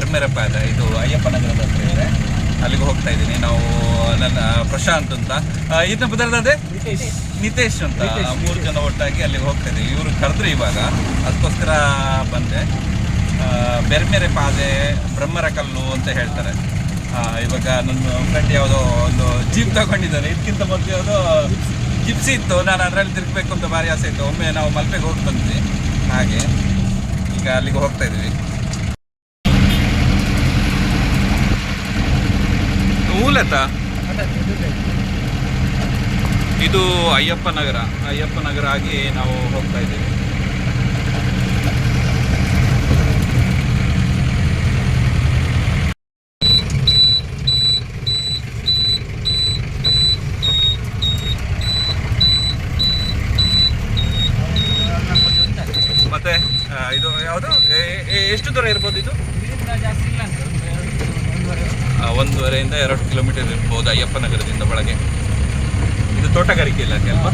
ಬೆರ್ಮೆರೆ ಪಾದೆ, ಇದು ಅಯ್ಯಪ್ಪ ನಗರದ ಹತ್ರ ಇದೆ. ಅಲ್ಲಿಗೆ ಹೋಗ್ತಾ ಇದ್ದೀನಿ. ನಾವು ನನ್ನ ಪ್ರಶಾಂತ್ ಅಂತ, ಇದನ್ನ ಬದಲಾದೆ ನಿತೇಶ್ ಅಂತ, 3 ಜನ ಒಟ್ಟಾಗಿ ಅಲ್ಲಿಗೆ ಹೋಗ್ತಾ ಇದ್ದೀವಿ. ಇವರು ಕರೆದ್ರು ಇವಾಗ, ಅದಕ್ಕೋಸ್ಕರ ಬಂದೆ. ಬೆರ್ಮೆರೆ ಪಾದೆ, ಬ್ರಹ್ಮರ ಕಲ್ಲು ಅಂತ ಹೇಳ್ತಾರೆ. ಇವಾಗ ನನ್ನ ಫ್ರೆಂಡ್ ಯಾವುದೋ ಒಂದು ಜೀಪ್ ತಗೊಂಡಿದ್ದಾರೆ. ಇದಕ್ಕಿಂತ ಮೊದಲು ಯಾವುದೋ ಜಿಪ್ಸಿ ಇತ್ತು, ನಾನು ಅದರಲ್ಲಿ ತಿರುಗಬೇಕು ಅಂತ ಭಾರಿ ಆಸೆ ಇತ್ತು. ಒಮ್ಮೆ ನಾವು ಮಲ್ಪೆಗೆ ಹೋಗಿ ಬಂದ್ವಿ. ಹಾಗೆ ಈಗ ಅಲ್ಲಿಗೆ ಹೋಗ್ತಾ ಇದ್ದೀವಿ. ಮೂಲತ ಇದು ಅಯ್ಯಪ್ಪ ನಗರ ಆಗಿ ನಾವು ಹೋಗ್ತಾ ಇದ್ದೀವಿ. ಮತ್ತೆ ಇದು ಯಾವುದು, ಎಷ್ಟು ದೂರ ಇರ್ಬೋದು ಇದು? ಜಾಸ್ತಿ ಇಲ್ಲ, 1.5 2 ಕಿಲೋಮೀಟರ್ ಇರ್ಬೋದು ಅಯ್ಯಪ್ಪ ನಗರದಿಂದ ಒಳಗೆ. ಇದು ತೋಟಗಾರಿಕೆ ಇಲಾಖೆ ಅಲ್ವಾ?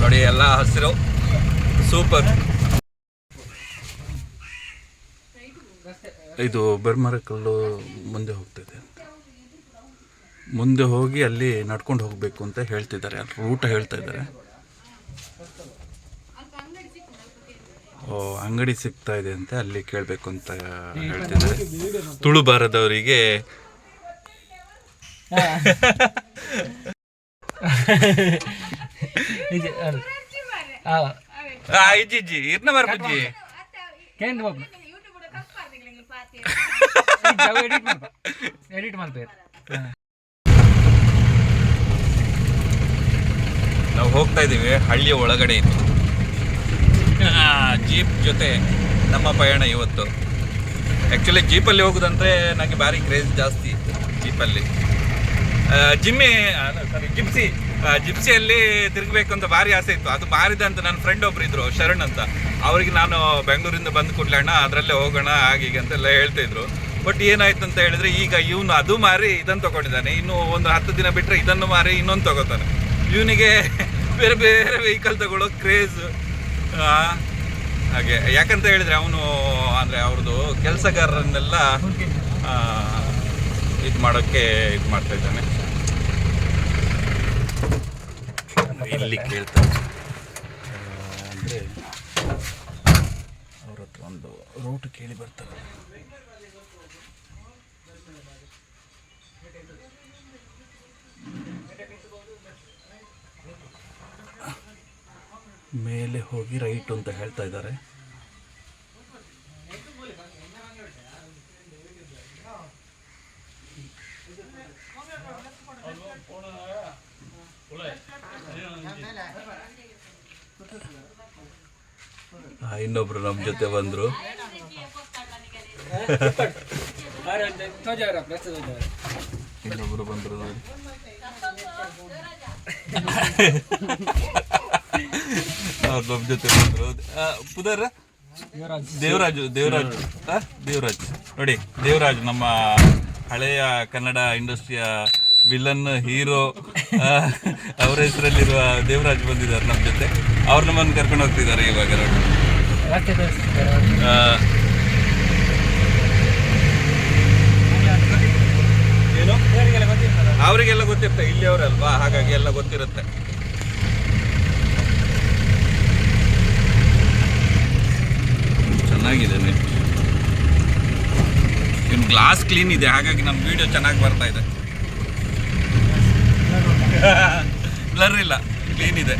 ನೋಡಿ, ಎಲ್ಲ ಹಸಿರು, ಸೂಪರ್. ಇದು ಬೆರ್ಮರ ಕಲ್ಲು ಮುಂದೆ ಹೋಗ್ತಿದೆ. ಮುಂದೆ ಹೋಗಿ ಅಲ್ಲಿ ನಡ್ಕೊಂಡು ಹೋಗಬೇಕು ಅಂತ ಹೇಳ್ತಿದ್ದಾರೆ. ಅಲ್ಲಿ ರೂಟ್ ಹೇಳ್ತಾ ಇದ್ದಾರೆ. ಅಂಗಡಿ ಸಿಗ್ತಾ ಇದೆ ಅಂತ ಅಲ್ಲಿ ಕೇಳಬೇಕು ಅಂತ ಹೇಳ್ತಿದ್ದಾರೆ. ತುಳು ಬಾರದವರಿಗೆ ಇಜ್ಜಿ ಇರ್ನ ಬರ್ಬುಜ್ಜಿ ನಾವು ಹೋಗ್ತಾ ಇದ್ದೀವಿ ಹಳ್ಳಿಯ ಒಳಗಡೆ. ಇತ್ತು ಜೀಪ್ ಜೊತೆ ನಮ್ಮ ಪಯಣ ಇವತ್ತು. ಆ್ಯಕ್ಚುಲಿ ಜೀಪಲ್ಲಿ ಹೋಗೋದಂದರೆ ನನಗೆ ಭಾರಿ ಕ್ರೇಜ್ ಜಾಸ್ತಿ. ಜೀಪಲ್ಲಿ ಜಿಪ್ಸಿಯಲ್ಲಿ ತಿರುಗಬೇಕು ಅಂತ ಭಾರಿ ಆಸೆ ಇತ್ತು. ಅದು ಮಾರಿದ ಅಂತ ನನ್ನ ಫ್ರೆಂಡ್ ಒಬ್ರು ಇದ್ರು, ಶರಣ್ ಅಂತ. ಅವ್ರಿಗೆ ನಾನು ಬೆಂಗಳೂರಿಂದ ಬಂದು ಕೂಡಲೇ ಅಣ್ಣ ಅದರಲ್ಲೇ ಹೋಗೋಣ ಹಾಗೀಗೆ ಅಂತೆಲ್ಲ ಹೇಳ್ತಿದ್ರು. ಬಟ್ ಏನಾಯ್ತು ಅಂತ ಹೇಳಿದ್ರೆ, ಈಗ ಇವನು ಅದು ಮಾರಿ ಇದನ್ನು ತೊಗೊಂಡಿದ್ದಾನೆ. ಇನ್ನು ಒಂದು 10 ದಿನ ಬಿಟ್ಟರೆ ಇದನ್ನು ಮಾರಿ ಇನ್ನೊಂದು ತೊಗೋತಾನೆ. ಇವನಿಗೆ ಬೇರೆ ಬೇರೆ ವೆಹಿಕಲ್ ತಗೊಳ್ಳೋ ಕ್ರೇಜ್. ಹಾಗೆ ಯಾಕಂತ ಹೇಳಿದರೆ ಅವನು ಅಂದರೆ ಅವ್ರದ್ದು ಕೆಲಸಗಾರರನ್ನೆಲ್ಲ ಇದು ಮಾಡೋಕ್ಕೆ ಇದು ಮಾಡ್ತಾ ಇದ್ದಾನೆ. ಇಲ್ಲಿ ಕೇಳ್ತಾರೆ ಅಂದರೆ ಅವ್ರ ಹತ್ರ ಒಂದು ರೂಟ್ ಕೇಳಿ ಬರ್ತಾರೆ. ಮೇಲೆ ಹೋಗಿ ರೈಟ್ ಅಂತ ಹೇಳ್ತಾ ಇದ್ದಾರೆ. ಇನ್ನೊಬ್ರು ನಮ್ಮ ಜೊತೆ ಬಂದ್ರು. ಇನ್ನೊಬ್ರು ಬಂದ್ರು ನೋಡಿ. ಅವ್ರು ನಮ್ಮ ಜೊತೆ ಬಂದ್ರು. ಪುದರ್ ದೇವರಾಜ್ ನೋಡಿ. ದೇವರಾಜ್ ನಮ್ಮ ಹಳೆಯ ಕನ್ನಡ ಇಂಡಸ್ಟ್ರಿಯ ವಿಲನ್ ಹೀರೋ, ಅವರ ಹೆಸರಲ್ಲಿರುವ ದೇವರಾಜ್ ಬಂದಿದ್ದಾರೆ ನಮ್ಮ ಜೊತೆ. ಅವ್ರು ನಮ್ಮನ್ನು ಕರ್ಕೊಂಡು ಹೋಗ್ತಿದ್ದಾರೆ ಇವಾಗ ನೋಡಿ. ಏನು ಅವರಿಗೆಲ್ಲ ಗೊತ್ತಿರುತ್ತೆ, ಇಲ್ಲಿ ಅವರಲ್ವಾ, ಹಾಗಾಗಿ ಎಲ್ಲ ಗೊತ್ತಿರುತ್ತೆ. ಚೆನ್ನಾಗಿದೆ. ಇನ್ನು ಗ್ಲಾಸ್ ಕ್ಲೀನ್ ಇದೆ, ಹಾಗಾಗಿ ನಮ್ಮ ವಿಡಿಯೋ ಚೆನ್ನಾಗಿ ಬರ್ತಾ ಇದೆ. ಬ್ಲರ್ ಇಲ್ಲ, ಕ್ಲೀನ್ ಇದೆ.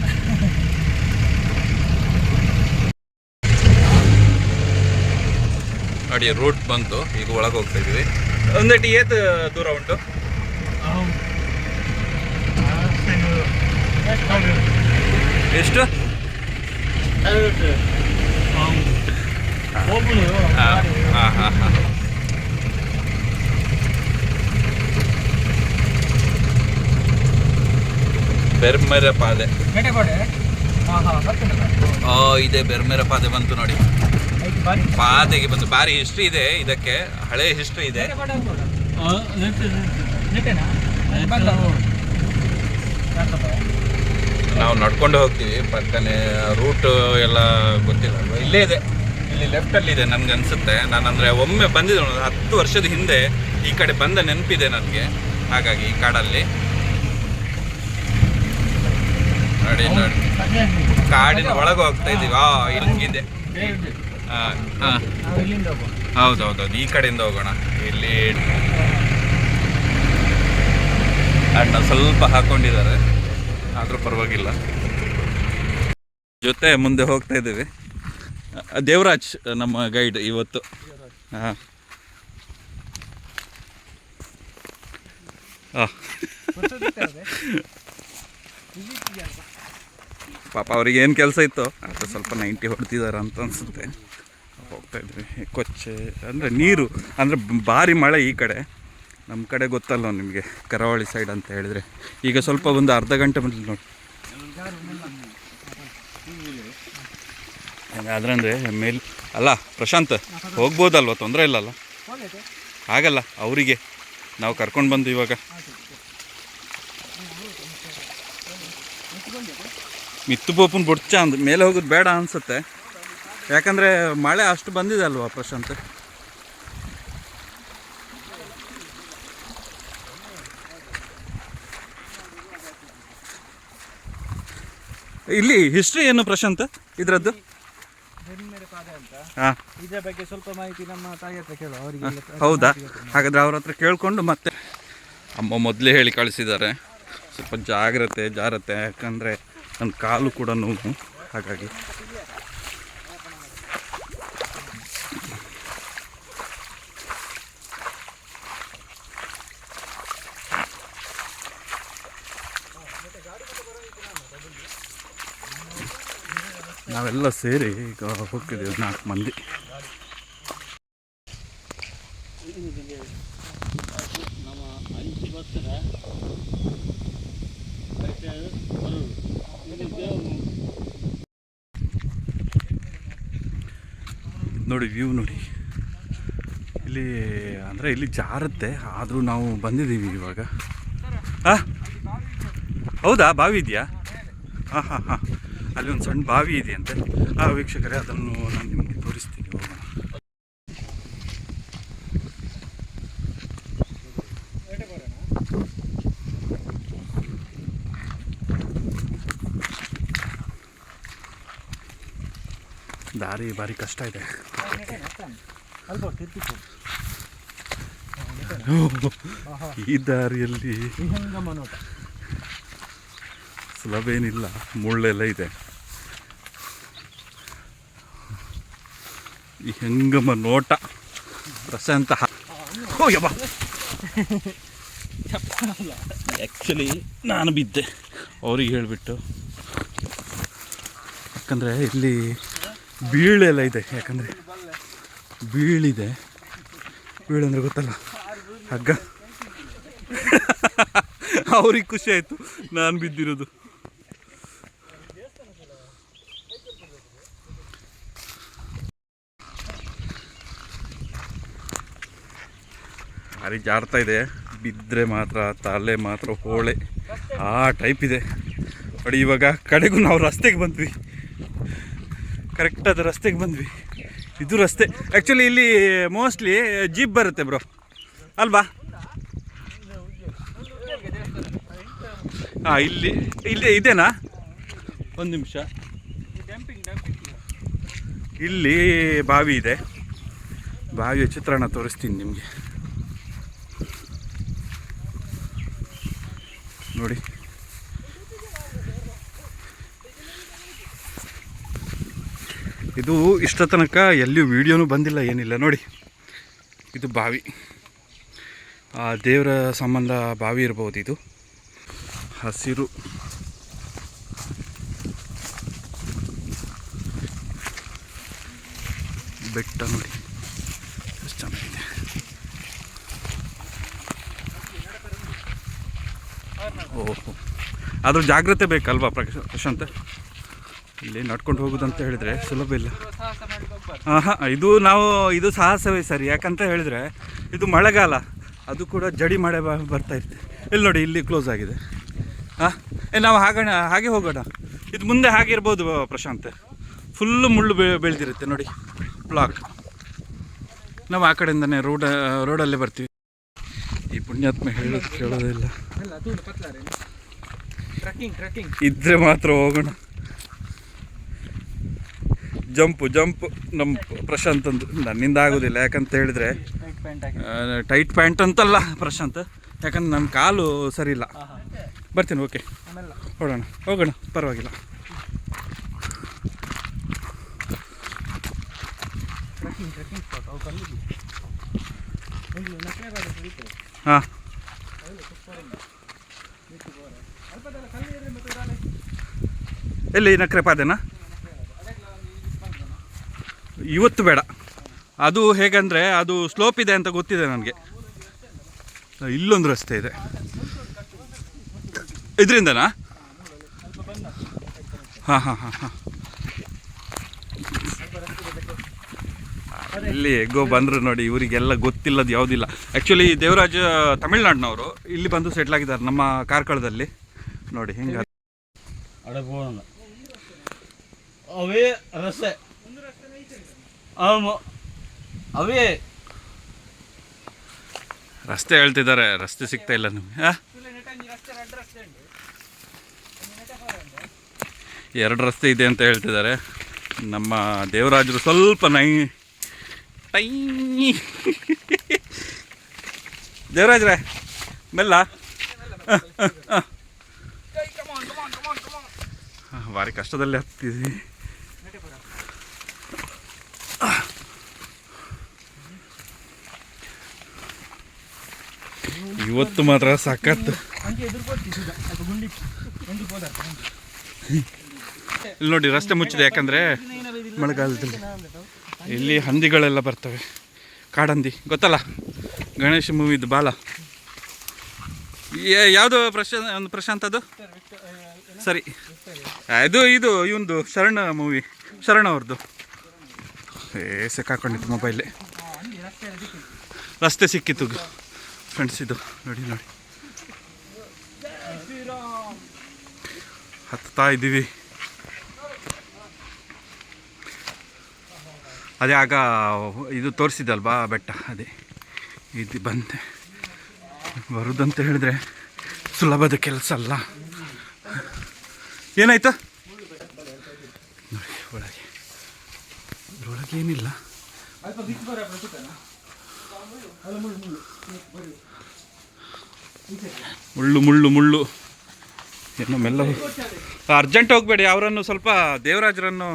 ನೋಡಿ, ರೂಟ್ ಬಂತು. ಈಗ ಒಳಗೆ ಹೋಗ್ತಾ ಇದೀವಿ. ಒಂದೇಟಿ ಏತ್ ದೂರ ಉಂಟು? ಎಷ್ಟು? ಬೆರ್ಮೆರೆ ಪಾದೆ ಇದೆ. ಬೆರ್ಮೆರೆ ಪಾದೆ ಬಂತು ನೋಡಿ. ಪಾದೆಗೆ ಬಂತು. ಭಾರಿ ಹಿಸ್ಟ್ರಿ ಇದೆ ಇದಕ್ಕೆ, ಹಳೆ ಹಿಸ್ಟ್ರಿ ಇದೆ. ನಾವು ನಡ್ಕೊಂಡು ಹೋಗ್ತೀವಿ. ಪಕ್ಕನೆ ರೂಟ್ ಎಲ್ಲ ಗೊತ್ತಿಲ್ಲ ಅಲ್ವಾ, ಇಲ್ಲೇ ಇದೆ. ಇಲ್ಲಿ ಲೆಫ್ಟಲ್ಲಿ ಇದೆ ನನಗೆ ಅನಿಸುತ್ತೆ. ನಾನಂದರೆ ಒಮ್ಮೆ ಬಂದಿದ್ದೆ, 10 ವರ್ಷದ ಹಿಂದೆ ಈ ಕಡೆ ಬಂದ ನೆನಪಿದೆ ನನಗೆ. ಹಾಗಾಗಿ ಈ ಕಾಡಲ್ಲಿ ನೋಡಿ ನೋಡಿ ಕಾಡಿನ ಒಳಗೆ ಹೋಗ್ತಾ ಇದ್ದೀವಿ. ಹಿಂಗಿದೆ. ಹೌದೌದೌದು, ಈ ಕಡೆಯಿಂದ ಹೋಗೋಣ. ಇಲ್ಲಿ ಅಣ್ಣ ಸ್ವಲ್ಪ ಹಾಕೊಂಡಿದ್ದಾರೆ, ಆದರೂ ಪರವಾಗಿಲ್ಲ. ಜೊತೆ ಮುಂದೆ ಹೋಗ್ತಾ ಇದ್ದೀವಿ. ದೇವರಾಜ್ ನಮ್ಮ ಗೈಡ್ ಇವತ್ತು. ಹಾಂ ಪಾಪ ಅವ್ರಿಗೆ ಏನು ಕೆಲಸ ಇತ್ತು ಅದು ಸ್ವಲ್ಪ 90 ಹೊಡ್ತಿದ್ದಾರೆ ಅಂತ ಅನಿಸುತ್ತೆ. ಹೋಗ್ತಾ ಇದ್ವಿ. ಕೊಚ್ಚೆ ಅಂದರೆ ನೀರು, ಅಂದರೆ ಭಾರಿ ಮಳೆ ಈ ಕಡೆ. ನಮ್ಮ ಕಡೆ ಗೊತ್ತಲ್ಲ ನಿಮಗೆ, ಕರಾವಳಿ ಸೈಡ್ ಅಂತ ಹೇಳಿದರೆ. ಈಗ ಸ್ವಲ್ಪ ಒಂದು ಅರ್ಧ ಗಂಟೆ ಬಂದು ನೋಡಿ. ಅದ್ರಂದರೆ ಮೇಲೆ ಅಲ್ಲ ಪ್ರಶಾಂತ್, ಹೋಗ್ಬೋದಲ್ವ, ತೊಂದರೆ ಇಲ್ಲಲ್ಲ? ಹಾಗಲ್ಲ, ಅವರಿಗೆ ನಾವು ಕರ್ಕೊಂಡು ಬಂದು ಇವಾಗ ಮಿತ್ತು ಪೋಪನ್ ಬೊಡ್ಚ ಅಂದ್ ಮೇಲೆ ಹೋಗೋದು ಬೇಡ ಅನಿಸುತ್ತೆ. ಯಾಕಂದರೆ ಮಳೆ ಅಷ್ಟು ಬಂದಿದೆ ಅಲ್ವಾ ಪ್ರಶಾಂತ್. ಇಲ್ಲಿ ಹಿಸ್ಟ್ರಿ ಏನು ಪ್ರಶಾಂತ್ ಇದರದ್ದು? ಹಾಂ, ಇದರ ಬಗ್ಗೆ ಸ್ವಲ್ಪ ಮಾಹಿತಿ ನಮ್ಮ ತಾಯಿ ಹತ್ರ ಕೇಳೋ ಅವರಿಗೆ. ಹೌದಾ? ಹಾಗಾದರೆ ಅವ್ರ ಹತ್ರ ಕೇಳಿಕೊಂಡು ಮತ್ತೆ. ಅಮ್ಮ ಮೊದಲೇ ಹೇಳಿ ಕಳಿಸಿದ್ದಾರೆ ಸ್ವಲ್ಪ ಜಾಗ್ರತೆ, ಯಾಕಂದರೆ ನನ್ನ ಕಾಲು ಕೂಡ ನೋವು. ಹಾಗಾಗಿ ನಾವೆಲ್ಲ ಸೇರಿ ಈಗ ಹೋಗ್ತಿದ್ದೀವಿ, 4 ಮಂದಿ. ನೋಡಿ ವ್ಯೂ ನೋಡಿ. ಇಲ್ಲಿ ಅಂದರೆ ಇಲ್ಲಿ ಜಾರುತ್ತೆ, ಆದರೂ ನಾವು ಬಂದಿದ್ದೀವಿ ಇವಾಗ. ಹಾಂ, ಹೌದಾ? ಬಾವಿ ಇದೆಯಾ? ಹಾಂ, ಅಲ್ಲಿ ಒಂದು ಸಣ್ಣ ಬಾವಿ ಇದೆಯಂತೆ. ವೀಕ್ಷಕರೇ, ಅದನ್ನು ನಾನು ನಿಮಗೆ ತೋರಿಸ್ತೀನಿ. ಹೋಗೋಣ. ದಾರಿ ಭಾರಿ ಕಷ್ಟ ಇದೆ. ಈ ದಾರಿಯಲ್ಲಿ ಸುಲಭ ಏನಿಲ್ಲ, ಮುಳ್ಳೆಲ್ಲ ಇದೆ. ಈ ಹೆಂಗಮ ನೋಟ ಪ್ರಶಾಂತ. ಆ್ಯಕ್ಚುಲಿ ನಾನು ಬಿದ್ದೆ ಅವ್ರಿಗೆ ಹೇಳಿಬಿಟ್ಟು, ಯಾಕಂದರೆ ಇಲ್ಲಿ ಬೀಳೆಲ್ಲ ಇದೆ. ಯಾಕಂದರೆ ಬೀಳಿದೆ, ಬೀಳಂದ್ರೆ ಗೊತ್ತಲ್ಲ, ಹಗ್ಗ. ಅವ್ರಿಗೆ ಖುಷಿ ಆಯಿತು ನಾನು ಬಿದ್ದಿರೋದು. ಭಾರಿ ಜಾರ್ತಾ ಇದೆ, ಬಿದ್ದರೆ ಮಾತ್ರ ತಲೆ ಮಾತ್ರ ಹೋಳೆ ಆ ಟೈಪ್ ಇದೆ ನೋಡಿ. ಇವಾಗ ಕಡೆಗೂ ನಾವು ರಸ್ತೆಗೆ ಬಂದ್ವಿ, ಕರೆಕ್ಟಾದ ರಸ್ತೆಗೆ ಬಂದ್ವಿ. ಇದು ರಸ್ತೆ ಆ್ಯಕ್ಚುಲಿ ಇಲ್ಲಿ ಮೋಸ್ಟ್ಲಿ ಜೀಪ್ ಬರುತ್ತೆ ಬ್ರೋ, ಅಲ್ವಾ? ಹಾಂ, ಇಲ್ಲಿ ಇದೆನಾ? ಒಂದು ನಿಮಿಷ. ಇಲ್ಲಿ ಬಾವಿ ಇದೆ, ಬಾವಿಯ ಚಿತ್ರಣ ತೋರಿಸ್ತೀನಿ ನಿಮಗೆ ನೋಡಿ. ಇದು ಇಷ್ಟ ತನಕ ಎಲ್ಲಿಯೂ ವೀಡಿಯೋನೂ ಬಂದಿಲ್ಲ, ಏನಿಲ್ಲ ನೋಡಿ. ಇದು ಬಾವಿ, ದೇವರ ಸಂಬಂಧ ಬಾವಿ ಇರ್ಬೋದು. ಇದು ಹಸಿರು ಬೆಟ್ಟ ನೋಡಿ ಎಷ್ಟು ಚೆನ್ನಾಗಿದೆ. ಓಹೋ, ಆದರೂ ಜಾಗ್ರತೆ ಬೇಕಲ್ವಾ ಪ್ರಶಾಂತ್? ಇಲ್ಲಿ ನಡ್ಕೊಂಡು ಹೋಗೋದಂತ ಹೇಳಿದರೆ ಸುಲಭ ಇಲ್ಲ. ಇದು ಸಾಹಸವೇ ಸರಿ. ಯಾಕಂತ ಹೇಳಿದರೆ ಇದು ಮಳೆಗಾಲ, ಅದು ಕೂಡ ಜಡಿ ಮಳೆ ಬರ್ತಾ ಇರುತ್ತೆ. ಇಲ್ಲಿ ನೋಡಿ, ಇಲ್ಲಿ ಕ್ಲೋಸ್ ಆಗಿದೆ. ನಾವು ಹಾಗೆ ಹೋಗೋಣ. ಇದು ಮುಂದೆ ಹಾಗೆ ಇರ್ಬೋದು ಪ್ರಶಾಂತ್, ಫುಲ್ಲು ಮುಳ್ಳು ಬೆಳೆದಿರುತ್ತೆ ನೋಡಿ. ಬ್ಲಾಕ್. ನಾವು ಆ ಕಡೆಯಿಂದನೇ ರೋಡಲ್ಲೇ ಬರ್ತೀವಿ. ಈ ಪುಣ್ಯಾತ್ಮ ಹೇಳೋದು ಕೇಳೋದಿಲ್ಲ. ಇದ್ರೆ ಮಾತ್ರ ಹೋಗೋಣ. ಜಂಪ್ ನಮ್ಮ ಪ್ರಶಾಂತ್ ಅಂದು ನನ್ನಿಂದ ಆಗೋದಿಲ್ಲ. ಯಾಕಂತ ಹೇಳಿದರೆ ಟೈಟ್ ಪ್ಯಾಂಟ್ ಅಂತಲ್ಲ ಪ್ರಶಾಂತ್, ಯಾಕಂದ್ರೆ ನನ್ನ ಕಾಲು ಸರಿ ಇಲ್ಲ. ಬರ್ತೀನಿ, ಓಕೆ, ಹೋಗೋಣ ಪರವಾಗಿಲ್ಲ. ಹಾಂ, ಎಲ್ಲಿ ನಕ್ರೆ ಪಾದೆನಾ? ಇವತ್ತು ಬೇಡ. ಅದು ಹೇಗಂದರೆ ಅದು ಸ್ಲೋಪ್ ಇದೆ ಅಂತ ಗೊತ್ತಿದೆ ನನಗೆ. ಇಲ್ಲೊಂದು ರಸ್ತೆ ಇದೆ ಇದರಿಂದನಾ? ಹಾಂ. ಇಲ್ಲಿ ಹೇಗೋ ಬಂದರು ನೋಡಿ. ಇವರಿಗೆಲ್ಲ ಗೊತ್ತಿಲ್ಲದು ಯಾವುದಿಲ್ಲ. ಆ್ಯಕ್ಚುಲಿ ದೇವರಾಜ್ ತಮಿಳ್ನಾಡಿನವರು, ಇಲ್ಲಿ ಬಂದು ಸೆಟ್ಲ್ ಆಗಿದ್ದಾರೆ ನಮ್ಮ ಕಾರ್ಕಳದಲ್ಲಿ. ನೋಡಿ ಹಿಂಗೆ ಅವೇ ರಸ್ತೆ ಅವೇ ರಸ್ತೆ ಹೇಳ್ತಿದ್ದಾರೆ. ರಸ್ತೆ ಸಿಗ್ತಾ ಇಲ್ಲ ನಿಮಗೆ. 2 ರಸ್ತೆ ಇದೆ ಅಂತ ಹೇಳ್ತಿದ್ದಾರೆ. ನಮ್ಮ ದೇವರಾಜರು ಸ್ವಲ್ಪ ದೇವರಾಜ್ರೆ ಮೆಲ್ಲ. ಭಾರಿ ಕಷ್ಟದಲ್ಲಿ ಹತ್ತಿದ್ವಿ. ಇವತ್ತು ಮಾತ್ರ ಸಖತ್. ಇಲ್ಲಿ ನೋಡಿ ರಸ್ತೆ ಮುಚ್ಚಿದೆ, ಯಾಕಂದರೆ ಮಳೆಗಾಲದಲ್ಲಿ ಇಲ್ಲಿ ಹಂದಿಗಳೆಲ್ಲ ಬರ್ತವೆ. ಕಾಡಂದಿ ಗೊತ್ತಲ್ಲ, ಗಣೇಶ ಮೂವಿದು ಬಾಲ. ಯಾವುದು ಪ್ರಶಾಂತ್ ಅದು? ಸರಿ, ಇದು ಇವಂದು ಶರಣ ಮೂವಿ, ಶರಣ ಅವ್ರದ್ದು. ಸಿಕ್ಕಾಕೊಂಡಿತ್ತು ಮೊಬೈಲೇ. ರಸ್ತೆ ಸಿಕ್ಕಿತ್ತು ಫ್ರೆಂಡ್ಸ್. ಇದು ನೋಡಿ ಹತ್ತಾ ಇದ್ದೀವಿ. ಅದೇ ಆಗ ಇದು ತೋರಿಸಿದಲ್ವಾ ಬೆಟ್ಟ, ಅದೇ ಇದು ಬಂದೆ. ಬರುದಂತ ಹೇಳಿದ್ರೆ ಸುಲಭದ ಕೆಲಸ ಅಲ್ಲ. ಏನಾಯ್ತು ನೋಡಿ ಒಳಗೆ ಏನಿಲ್ಲ. ಮುಳ್ಳು ಏನೋ ಮೆಲ್ಲ. ಅರ್ಜೆಂಟ್ ಹೋಗಬೇಡಿ. ಅವರನ್ನು ಸ್ವಲ್ಪ ದೇವರಾಜರನ್ನು